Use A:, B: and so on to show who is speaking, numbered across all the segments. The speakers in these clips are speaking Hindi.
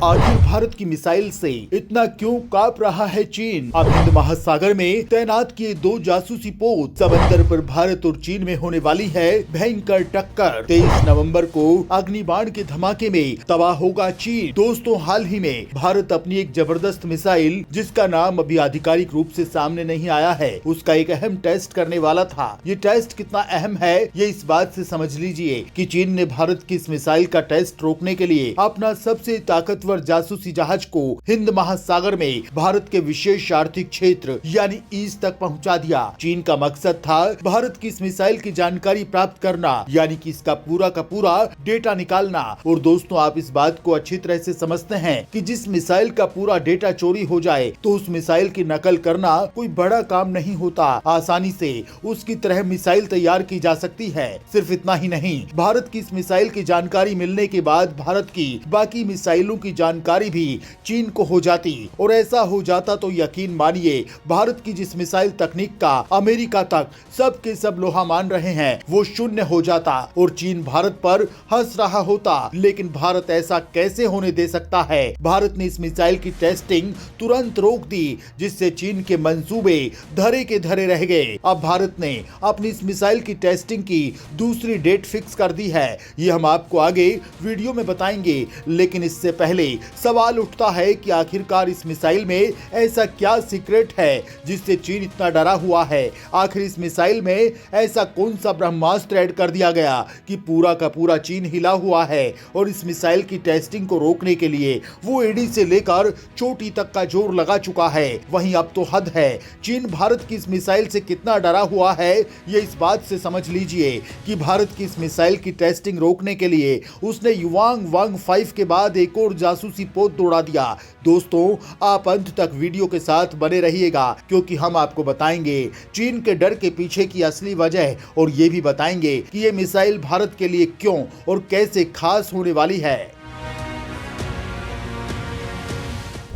A: आखिर भारत की मिसाइल से इतना क्यों कांप रहा है चीन? अब हिंद महासागर में तैनात किए 2 जासूसी पोत समंदर पर भारत और चीन में होने वाली है भयंकर टक्कर। 23 नवंबर को अग्निबाण के धमाके में तबाह होगा चीन। दोस्तों, हाल ही में भारत अपनी एक जबरदस्त मिसाइल, जिसका नाम अभी आधिकारिक रूप से सामने नहीं आया है, उसका एक अहम टेस्ट करने वाला था। ये टेस्ट कितना अहम है, ये इस बात से समझ लीजिए कि चीन ने भारत की इस मिसाइल का टेस्ट रोकने के लिए अपना सबसे ताकतवर जासूसी जहाज को हिंद महासागर में भारत के विशेष आर्थिक क्षेत्र यानी ईस्ट तक पहुंचा दिया। चीन का मकसद था भारत की इस मिसाइल की जानकारी प्राप्त करना, यानी कि इसका पूरा का पूरा डेटा निकालना। और दोस्तों, आप इस बात को अच्छी तरह से समझते हैं कि जिस मिसाइल का पूरा डेटा चोरी हो जाए तो उस मिसाइल की नकल करना कोई बड़ा काम नहीं होता। आसानी से उसकी तरह मिसाइल तैयार की जा सकती है। सिर्फ इतना ही नहीं, भारत की इस मिसाइल की जानकारी मिलने के बाद भारत की बाकी मिसाइलों की जानकारी भी चीन को हो जाती, और ऐसा हो जाता तो यकीन मानिए भारत की जिस मिसाइल तकनीक का अमेरिका तक सब के सब लोहा मान रहे हैं वो शून्य हो जाता और चीन भारत पर हंस रहा होता। लेकिन भारत ऐसा कैसे होने दे सकता है? भारत ने इस मिसाइल की टेस्टिंग तुरंत रोक दी, जिससे चीन के मंसूबे धरे के धरे रह गए। अब भारत ने अपनी इस मिसाइल की टेस्टिंग की दूसरी डेट फिक्स कर दी है। ये हम आपको आगे वीडियो में बताएंगे, लेकिन इससे पहले सवाल उठता है कि आखिरकार इस मिसाइल में ऐसा क्या सीक्रेट है जिससे चीन इतना डरा हुआ है? आखिर इस मिसाइल में ऐसा कौन सा ब्रह्मास्त्र ऐड कर दिया गया कि पूरा का पूरा चीन हिला हुआ है? और इस मिसाइल की टेस्टिंग को रोकने के लिए वो एड़ी से लेकर चोटी तक का जोर लगा चुका है। वहीं अब तो हद है, चीन भारत की इस मिसाइल से कितना डरा हुआ है ये इस बात से समझ लीजिए कि भारत की इस मिसाइल की टेस्टिंग रोकने के लिए उसने युवांग वांग 5 के बाद एक और जासूसी पोत दौड़ा दिया। दोस्तों, आप अंत तक वीडियो के साथ बने रहिएगा, क्योंकि हम आपको बताएंगे चीन के डर के पीछे की असली वजह, और ये भी बताएंगे कि ये मिसाइल भारत के लिए क्यों और कैसे खास होने वाली है।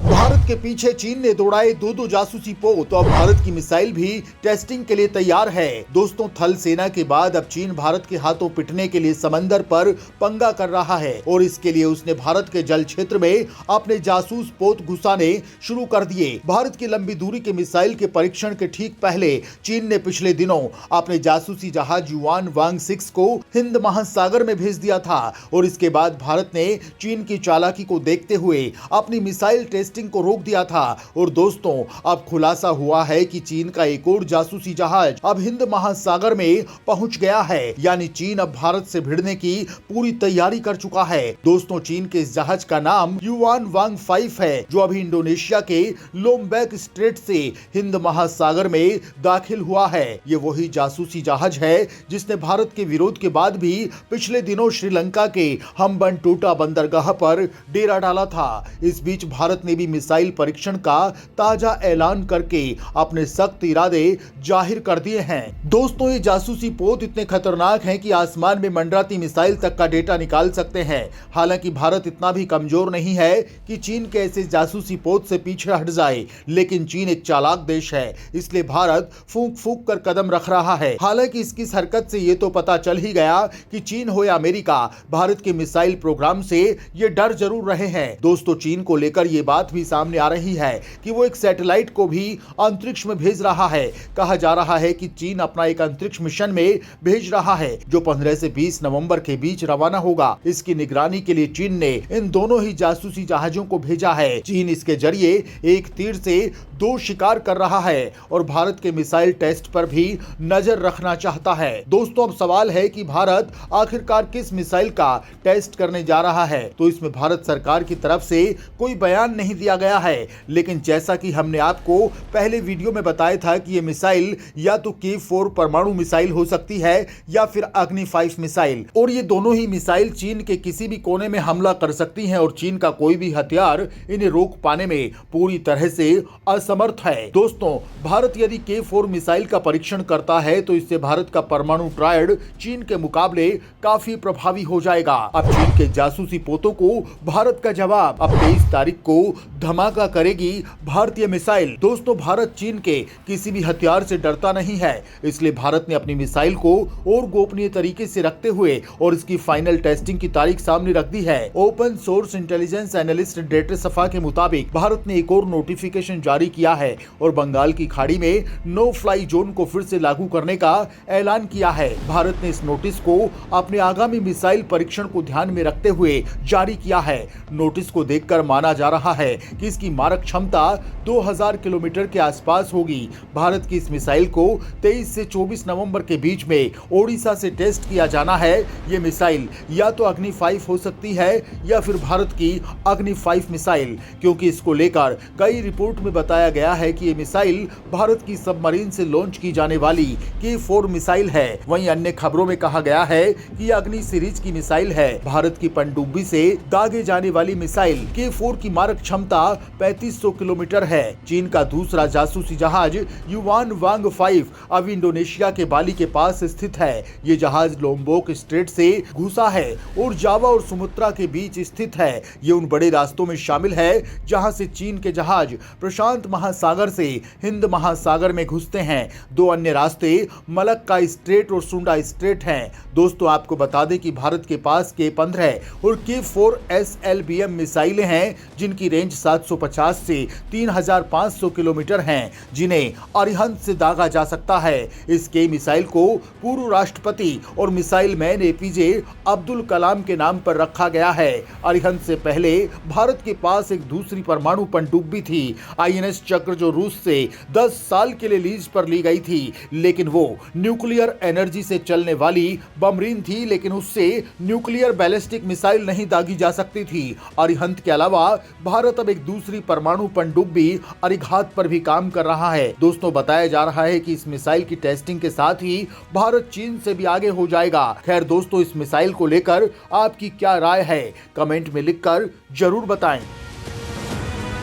A: भारत के पीछे चीन ने दौड़ाए 2 जासूसी पोत, तो अब भारत की मिसाइल भी टेस्टिंग के लिए तैयार है। दोस्तों, थल सेना के बाद अब चीन भारत के हाथों पिटने के लिए समंदर पर पंगा कर रहा है, और इसके लिए उसने भारत के जल क्षेत्र में अपने जासूस पोत घुसाने शुरू कर दिए। भारत की लंबी दूरी के मिसाइल के परीक्षण के ठीक पहले चीन ने पिछले दिनों अपने जासूसी जहाज युआन वांग 6 को हिंद महासागर में भेज दिया था, और इसके बाद भारत ने चीन की चालाकी को देखते हुए अपनी मिसाइल टेस्टिंग को रोक दिया था। और दोस्तों, अब खुलासा हुआ है कि चीन का एक और जासूसी जहाज अब हिंद महासागर में पहुंच गया है, यानी चीन अब भारत से भिड़ने की पूरी तैयारी कर चुका है। दोस्तों, चीन के इस जहाज का नाम युआन वांग 5 है, जो अभी इंडोनेशिया के लोम्बेक स्ट्रेट से हिंद महासागर में दाखिल हुआ है। ये वही जासूसी जहाज है जिसने भारत के विरोध के बाद भी पिछले दिनों श्रीलंका के हम्बनटोटा बंदरगाह पर डेरा डाला था। इस बीच भारत ने भी मिसाइल परीक्षण का ताजा ऐलान करके अपने सख्त इरादे जाहिर कर दिए हैं। दोस्तों, ये जासूसी पोत इतने खतरनाक हैं कि आसमान में मंडराती मिसाइल तक का डेटा निकाल सकते हैं। हालांकि भारत इतना भी कमजोर नहीं है कि चीन के ऐसे जासूसी पोत से पीछे हट जाए, लेकिन चीन एक चालाक देश है, इसलिए भारत फूंक फूंक कर कदम रख रहा है। हालांकि इसकी इस हरकत से ये तो पता चल ही गया कि चीन हो या अमेरिका, भारत के मिसाइल प्रोग्राम से ये डर जरूर रहे हैं। दोस्तों, चीन को लेकर ये बात भी सामने आ रही है कि वो एक सैटेलाइट को भी अंतरिक्ष में भेज रहा है। कहा जा रहा है कि चीन अपना एक अंतरिक्ष मिशन में भेज रहा है, जो 15 से 20 नवंबर के बीच रवाना होगा। इसकी निगरानी के लिए चीन ने इन दोनों ही जासूसी जहाजों को भेजा है। चीन इसके जरिए एक तीर से 2 शिकार कर रहा है और भारत के मिसाइल टेस्ट पर भी नजर रखना चाहता है। दोस्तों, अब सवाल है कि भारत आखिरकार किस मिसाइल का टेस्ट करने जा रहा है? तो इसमें भारत सरकार की तरफ से कोई बयान नहीं दिया गया है, लेकिन जैसा कि हमने आपको पहले वीडियो में बताया था कि ये मिसाइल या तो K4 परमाणु मिसाइल हो सकती है या फिर अग्नि 5 मिसाइल, और ये दोनों ही मिसाइल चीन के किसी भी कोने में हमला कर सकती हैं, और चीन का कोई भी हथियार इन्हें रोक पाने में पूरी तरह से असमर्थ असमर्थ है। दोस्तों, भारत यदि K4 मिसाइल का परीक्षण करता है तो इससे भारत का परमाणु ट्रायड चीन के मुकाबले काफी प्रभावी हो जाएगा। अब चीन के जासूसी पोतों को भारत का जवाब। अब 23 तारीख को धमाका करेगी भारतीय मिसाइल। दोस्तों, भारत चीन के किसी भी हथियार से डरता नहीं है, इसलिए भारत ने अपनी मिसाइल को और गोपनीय तरीके से रखते हुए और इसकी फाइनल टेस्टिंग की तारीख सामने रख दी है। Open source intelligence analyst data सफा के मुताबिक भारत ने एक और नोटिफिकेशन जारी किया है और बंगाल की खाड़ी में नो फ्लाई जोन को फिर से लागू करने का ऐलान किया है। भारत ने इस नोटिस को अपने आगामी मिसाइल परीक्षण को ध्यान में रखते हुए जारी किया है। नोटिस को देखकर माना जा रहा है कि इसकी मारक क्षमता 2000 किलोमीटर के आसपास होगी। भारत की इस मिसाइल को 23 से 24 नवंबर के बीच में ओडिशा से टेस्ट किया जाना है। ये मिसाइल या तो अग्नि 5 हो सकती है या फिर भारत की अग्नि 5 मिसाइल, क्योंकि इसको लेकर कई रिपोर्ट में बताया गया है कि ये मिसाइल भारत की सबमरीन से लॉन्च की जाने वाली K4 मिसाइल है। वहीं अन्य खबरों में कहा गया है कि यह अग्नि सीरीज की मिसाइल है। भारत की पनडुब्बी से दागे जाने वाली मिसाइल K4 की मारक क्षमता 3500 किलोमीटर है। चीन का दूसरा जासूसी जहाज युवान वांग 5 अब इंडोनेशिया के बाली के पास स्थित है। ये जहाज लोम्बोक स्ट्रेट से घुसा है और जावा और सुमुत्रा के बीच स्थित है। ये उन बड़े रास्तों में शामिल है जहां से चीन के जहाज प्रशांत महासागर से हिंद महासागर में घुसते हैं। दो अन्य रास्ते मलक्का स्ट्रेट और सुंडा स्ट्रेट हैं। दोस्तों, आपको बता दें कि भारत के पास K15 और K4 SLBM मिसाइलें हैं जिनकी रेंज 750 से 3500 किलोमीटर हैं, जिन्हें अरिहंत से दागा जा सकता है। इस K मिसाइल को पूर्व राष्ट्रपति और missile man APJ Abdul Kalam के नाम पर रखा गया है। अरिहंत से पहले भारत के पास एक दूसरी परमाणु पनडुब्बी थी, INS चक्र, जो रूस से 10 साल के लिए लीज पर ली गई थी, लेकिन वो न्यूक्लियर एनर्जी से चलने वाली बमरीन थी, लेकिन उससे न्यूक्लियर बैलिस्टिक मिसाइल नहीं दागी जा सकती थी। अरिहंत के अलावा भारत अब एक दूसरी परमाणु पनडुब्बी अरिघात पर भी काम कर रहा है। दोस्तों, बताया जा रहा है कि इस मिसाइल की टेस्टिंग के साथ ही भारत चीन से भी आगे हो जाएगा। खैर दोस्तों, इस मिसाइल को लेकर आपकी क्या राय है, कमेंट में लिखकर जरूर बताएं।